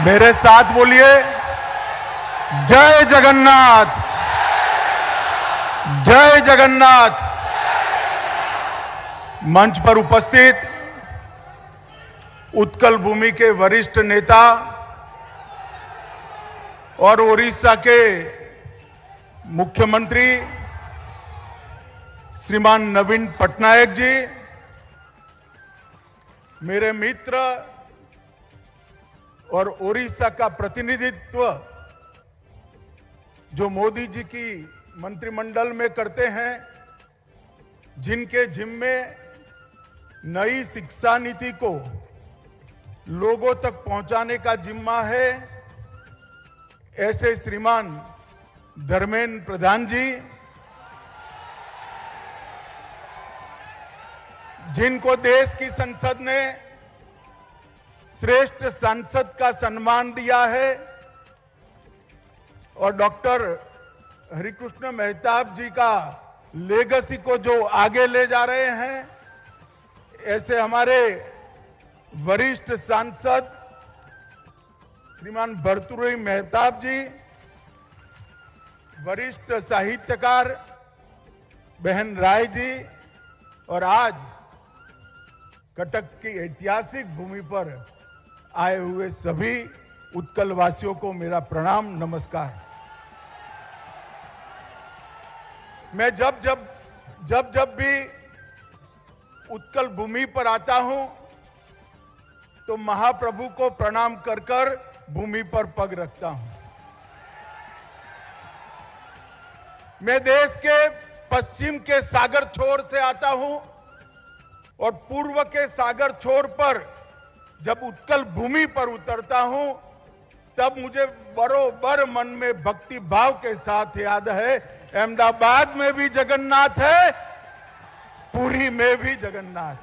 मेरे साथ बोलिए, जय जगन्नाथ, जय जगन्नाथ। मंच पर उपस्थित उत्कल भूमि के वरिष्ठ नेता और ओडिशा के मुख्यमंत्री श्रीमान नवीन पटनायक जी, मेरे मित्र और ओडिशा का प्रतिनिधित्व जो मोदी जी की मंत्रिमंडल में करते हैं, जिनके जिम्मे नई शिक्षा नीति को लोगों तक पहुंचाने का जिम्मा है, ऐसे श्रीमान धर्मेंद्र प्रधान जी, जिनको देश की संसद ने श्रेष्ठ सांसद का सम्मान दिया है, और डॉक्टर हरिकृष्ण मेहताब जी का लेगेसी को जो आगे ले जा रहे हैं, ऐसे हमारे वरिष्ठ सांसद श्रीमान भर्तृहरि मेहताब जी, वरिष्ठ साहित्यकार बहन राय जी, और आज कटक की ऐतिहासिक भूमि पर आए हुए सभी उत्कल वासियों को मेरा प्रणाम, नमस्कार। मैं जब जब भी उत्कल भूमि पर आता हूं तो महाप्रभु को प्रणाम कर कर भूमि पर पग रखता हूं। मैं देश के पश्चिम के सागर छोर से आता हूं और पूर्व के सागर छोर पर जब उत्कल भूमि पर उतरता हूं तब मुझे बरोबर मन में भक्ति भाव के साथ याद है, अहमदाबाद में भी जगन्नाथ है, पुरी में भी जगन्नाथ।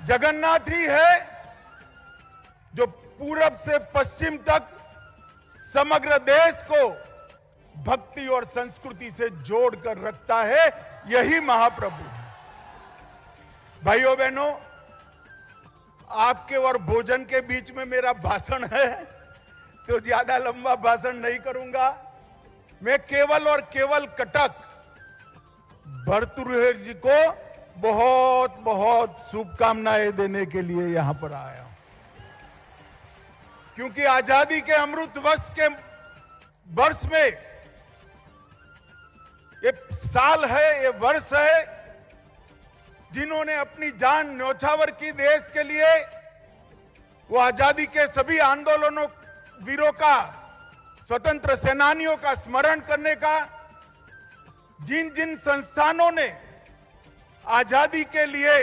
जगन्नाथ ही है जो पूरब से पश्चिम तक समग्र देश को भक्ति और संस्कृति से जोड़कर रखता है, यही महाप्रभु है। भाइयों बहनों, आपके और भोजन के बीच में मेरा भाषण है, तो ज्यादा लंबा भाषण नहीं करूंगा। मैं केवल और केवल कटक भर्तृहरि जी को बहुत बहुत शुभकामनाएं देने के लिए यहां पर आया हूं, क्योंकि आजादी के अमृत वर्ष में ये साल है, ये वर्ष है, जिन्होंने अपनी जान न्योछावर की देश के लिए, वो आजादी के सभी आंदोलनों वीरों का, स्वतंत्र सेनानियों का स्मरण करने का, जिन जिन संस्थानों ने आजादी के लिए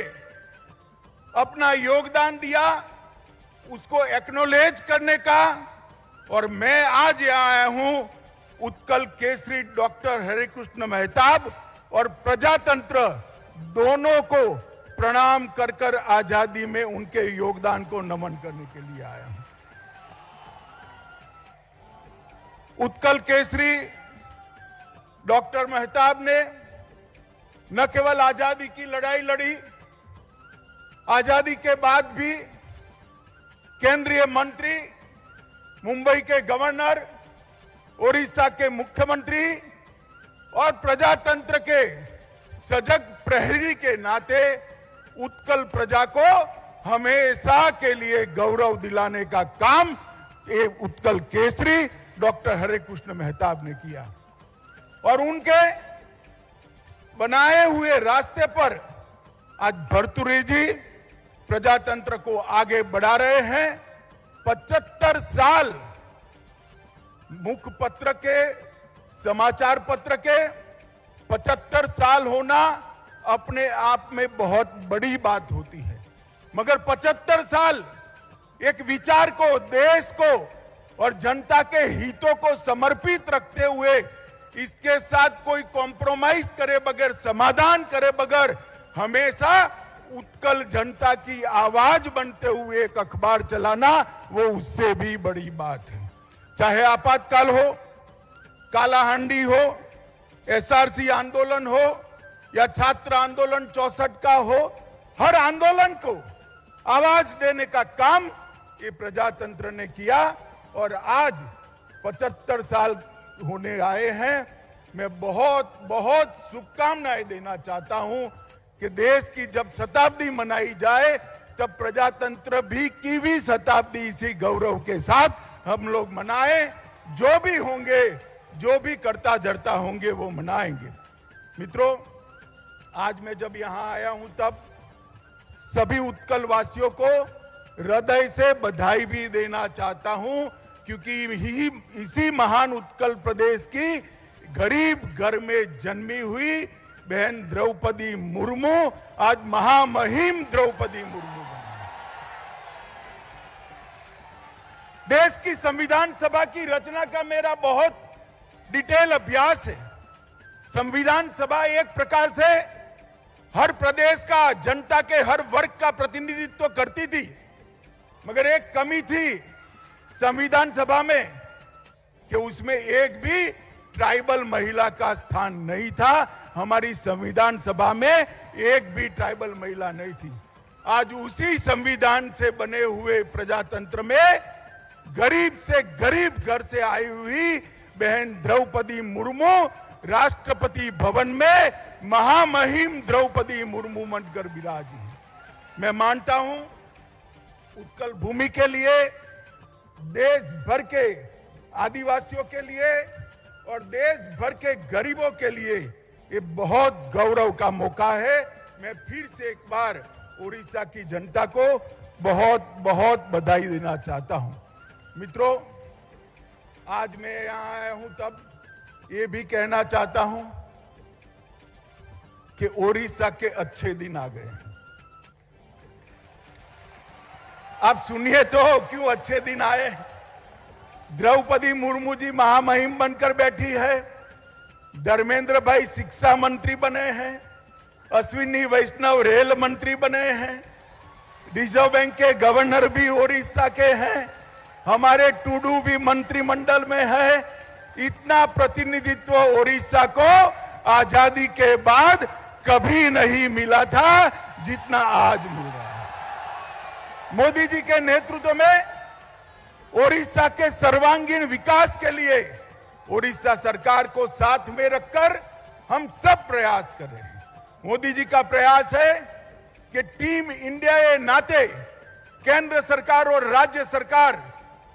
अपना योगदान दिया, उसको एक्नॉलेज करने का। और मैं आज यहां आया हूं उत्कल केसरी डॉक्टर हरिकृष्ण मेहताब और प्रजातंत्र दोनों को प्रणाम कर कर आजादी में उनके योगदान को नमन करने के लिए आया हूं। उत्कल केसरी डॉक्टर मेहताब ने न केवल आजादी की लड़ाई लड़ी, आजादी के बाद भी केंद्रीय मंत्री, मुंबई के गवर्नर, ओडिशा के मुख्यमंत्री और प्रजातंत्र के सजग प्रहरी के नाते उत्कल प्रजा को हमेशा के लिए गौरव दिलाने का काम ये उत्कल केसरी डॉक्टर हरिकृष्ण मेहताब ने किया। और उनके बनाए हुए रास्ते पर आज भर्तृहरि जी प्रजातंत्र को आगे बढ़ा रहे हैं। 75 साल मुखपत्र के, समाचार पत्र के 75 साल होना अपने आप में बहुत बड़ी बात होती है, मगर 75 साल एक विचार को, देश को और जनता के हितों को समर्पित रखते हुए, इसके साथ कोई कॉम्प्रोमाइज करे बगैर, समाधान करे बगैर, हमेशा उत्कल जनता की आवाज बनते हुए एक अखबार चलाना, वो उससे भी बड़ी बात है। चाहे आपातकाल हो, कालाहांडी हो, एसआरसी आंदोलन हो या छात्र आंदोलन 64 का हो, हर आंदोलन को आवाज देने का काम ये प्रजातंत्र ने किया और आज 75 साल होने आए हैं। मैं बहुत बहुत शुभकामनाएं देना चाहता हूं कि देश की जब शताब्दी मनाई जाए तब प्रजातंत्र की भी शताब्दी इसी गौरव के साथ हम लोग मनाएं। जो भी होंगे, जो भी करता धरता होंगे वो मनाएंगे। मित्रों, आज मैं जब यहां आया हूं तब सभी उत्कल वासियों को हृदय से बधाई भी देना चाहता हूं, क्योंकि इसी महान उत्कल प्रदेश की गरीब घर में जन्मी हुई बहन द्रौपदी मुर्मू आज महामहिम द्रौपदी मुर्मू बनी। देश की संविधान सभा की रचना का मेरा बहुत डिटेल अभ्यास है। संविधान सभा एक प्रकार से हर प्रदेश का, जनता के हर वर्ग का प्रतिनिधित्व करती थी, मगर एक कमी थी संविधान सभा में कि उसमें एक भी ट्राइबल महिला का स्थान नहीं था। हमारी संविधान सभा में एक भी ट्राइबल महिला नहीं थी। आज उसी संविधान से बने हुए प्रजातंत्र में गरीब से गरीब घर से आई हुई बहन द्रौपदी मुर्मू राष्ट्रपति भवन में महामहिम द्रौपदी मुर्मू बनकर विराजी है। मैं मानता हूं उत्कल भूमि के लिए, देश भर के आदिवासियों के लिए और देश भर के गरीबों के लिए ये बहुत गौरव का मौका है। मैं फिर से एक बार उड़ीसा की जनता को बहुत बहुत बधाई देना चाहता हूं। मित्रों, आज मैं यहां आया हूं तब ये भी कहना चाहता हूं कि उड़ीसा के अच्छे दिन आ गए हैं। आप सुनिए तो क्यों अच्छे दिन आए। द्रौपदी मुर्मू जी महामहिम बनकर बैठी है, धर्मेंद्र भाई शिक्षा मंत्री बने हैं, अश्विनी वैष्णव रेल मंत्री बने हैं, रिजर्व बैंक के गवर्नर भी उड़ीसा के हैं, हमारे टूडू भी मंत्रिमंडल में है। इतना प्रतिनिधित्व उड़ीसा को आजादी के बाद कभी नहीं मिला था जितना आज मिल रहा है। मोदी जी के नेतृत्व में उड़ीसा के सर्वांगीण विकास के लिए उड़ीसा सरकार को साथ में रखकर हम सब प्रयास कर रहे हैं। मोदी जी का प्रयास है कि टीम इंडिया के नाते केंद्र सरकार और राज्य सरकार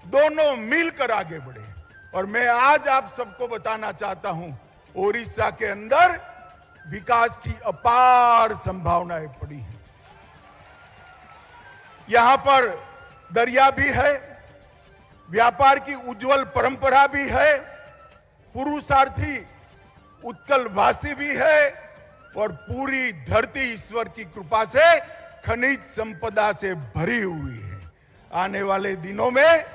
दोनों मिलकर आगे बढ़े। और मैं आज आप सबको बताना चाहता हूं, उड़ीसा के अंदर विकास की अपार संभावनाएं पड़ी हैं। यहां पर दरिया भी है, व्यापार की उज्जवल परंपरा भी है, पुरुषार्थी उत्कलवासी भी है और पूरी धरती ईश्वर की कृपा से खनिज संपदा से भरी हुई है। आने वाले दिनों में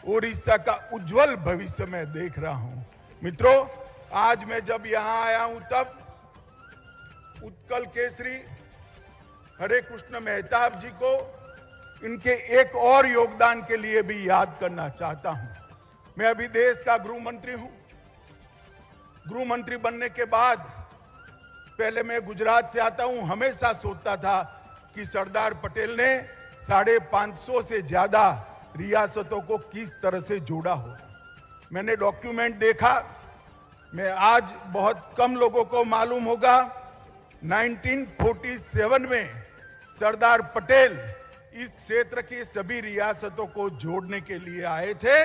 उड़ीसा का उज्जवल भविष्य मैं देख रहा हूं। मित्रों, आज मैं जब यहां आया हूं तब उत्कल केसरी हरे कृष्ण मेहताब जी को इनके एक और योगदान के लिए भी याद करना चाहता हूं। मैं अभी देश का गृह मंत्री हूं। गृह मंत्री बनने के बाद पहले मैं गुजरात से आता हूं, हमेशा सोचता था कि सरदार पटेल ने 550 से ज्यादा रियासतों को किस तरह से जोड़ा हो। मैंने डॉक्यूमेंट देखा, मैं आज बहुत कम लोगों को मालूम होगा, 1947 में सरदार पटेल इस क्षेत्र की सभी रियासतों को जोड़ने के लिए आए थे।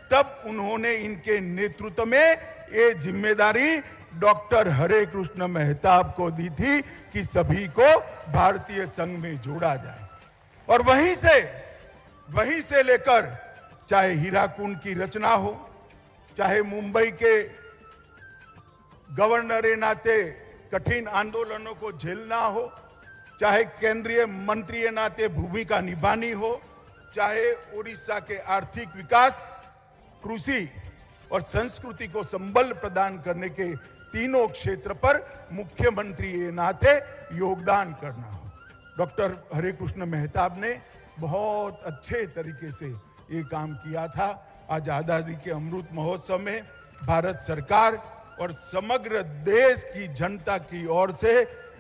तब उन्होंने इनके नेतृत्व में ये जिम्मेदारी डॉक्टर हरे कृष्ण मेहताब को दी थी कि सभी को भारतीय संघ में जोड़ा जाए। और वहीं से लेकर चाहे हीराकुंड की रचना हो, चाहे मुंबई के गवर्नर के नाते कठिन आंदोलनों को झेलना हो, चाहे केंद्रीय मंत्री के नाते भूमिका निभानी हो, चाहे उड़ीसा के आर्थिक विकास, कृषि और संस्कृति को संबल प्रदान करने के तीनों क्षेत्र पर मुख्यमंत्री के नाते योगदान करना हो। डॉक्टर हरे कृष्ण मेहताब ने बहुत अच्छे तरीके से ये काम किया था। आज आजादी के अमृत महोत्सव में भारत सरकार और समग्र देश की जनता की ओर से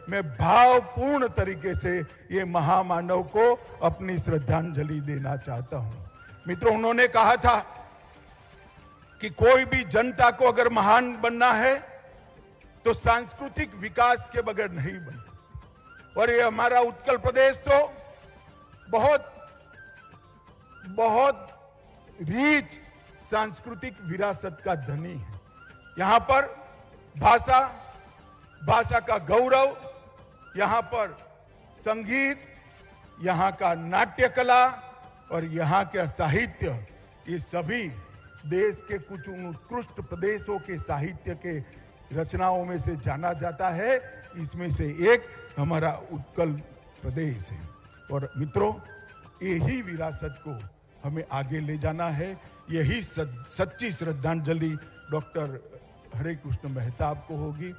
मैं भावपूर्ण तरीके से ये महामानव को अपनी श्रद्धांजलि देना चाहता हूं। मित्रों, उन्होंने कहा था कि कोई भी जनता को अगर महान बनना है तो सांस्कृतिक विकास के बगैर नहीं बन सकती। और ये हमारा उत्कल प्रदेश तो बहुत बहुत रीच सांस्कृतिक विरासत का धनी है। यहां पर भाषा का गौरव, यहां पर संगीत, यहां का नाट्य कला और यहां का साहित्य, ये सभी देश के कुछ उत्कृष्ट प्रदेशों के साहित्य के रचनाओं में से जाना जाता है। इसमें से एक हमारा उत्कल प्रदेश है। और मित्रों, यही विरासत को हमें आगे ले जाना है। यही सच्ची श्रद्धांजलि डॉक्टर हरे कृष्ण मेहताब को होगी।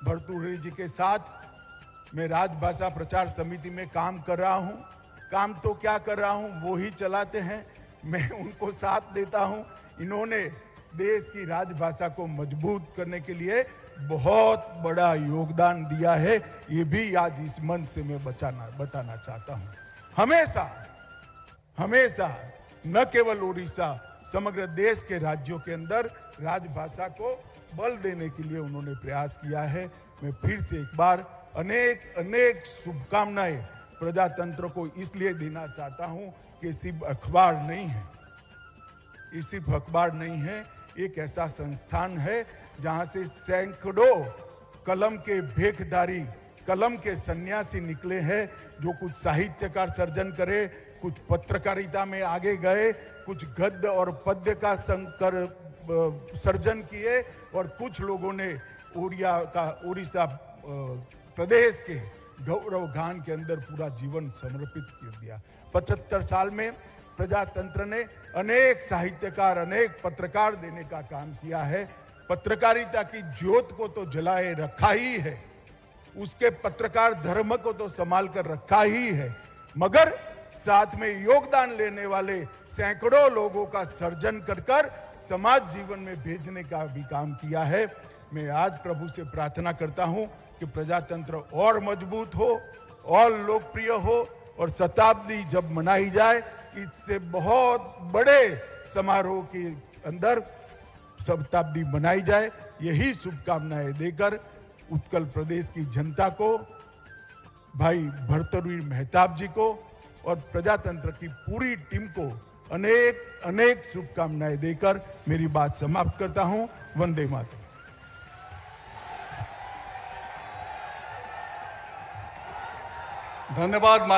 भर्तृहरि जी के साथ मैं राजभाषा प्रचार समिति में काम कर रहा हूं। काम तो क्या कर रहा हूं, वो ही चलाते हैं, मैं उनको साथ देता हूं। इन्होंने देश की राजभाषा को मजबूत करने के लिए बहुत बड़ा योगदान दिया है। ये भी आज इस मंच से मैं बताना चाहता हूं। हमेशा न केवल उड़ीसा, समग्र देश के राज्यों के अंदर राजभाषा को बल देने के लिए उन्होंने प्रयास किया है। मैं फिर से एक बार अनेक शुभकामनाएं प्रजातंत्र को इसलिए देना चाहता हूं कि सिर्फ अखबार नहीं है, ये सिर्फ अखबार नहीं है, एक ऐसा संस्थान है जहां से सैकड़ों कलम के भेखधारी, कलम के सन्यासी निकले हैं, जो कुछ साहित्यकार सर्जन करे, कुछ पत्रकारिता में आगे गए, कुछ गद्य और पद्य का सर्जन किए और कुछ लोगों ने उड़ीसा प्रदेश के गौरव गान के अंदर पूरा जीवन समर्पित कर दिया। 75 साल में प्रजातंत्र ने अनेक साहित्यकार, अनेक पत्रकार देने का काम किया है। पत्रकारिता की ज्योत को तो जलाए रखा ही है, उसके पत्रकार धर्म को तो संभाल कर रखा ही है, मगर साथ में योगदान लेने वाले सैकड़ों लोगों का सर्जन कर समाज जीवन में भेजने का भी काम किया है। मैं आज प्रभु से प्रार्थना करता हूं कि प्रजातंत्र और मजबूत हो और लोकप्रिय हो और शताब्दी जब मनाई जाए, इससे बहुत बड़े समारोह के अंदर शताब्दी मनाई जाए। यही शुभकामनाएं देकर उत्कल प्रदेश की जनता को, भाई भर्तृहरि मेहताब जी को और प्रजातंत्र की पूरी टीम को अनेक शुभकामनाएं देकर मेरी बात समाप्त करता हूं। वंदे मातरम। धन्यवाद।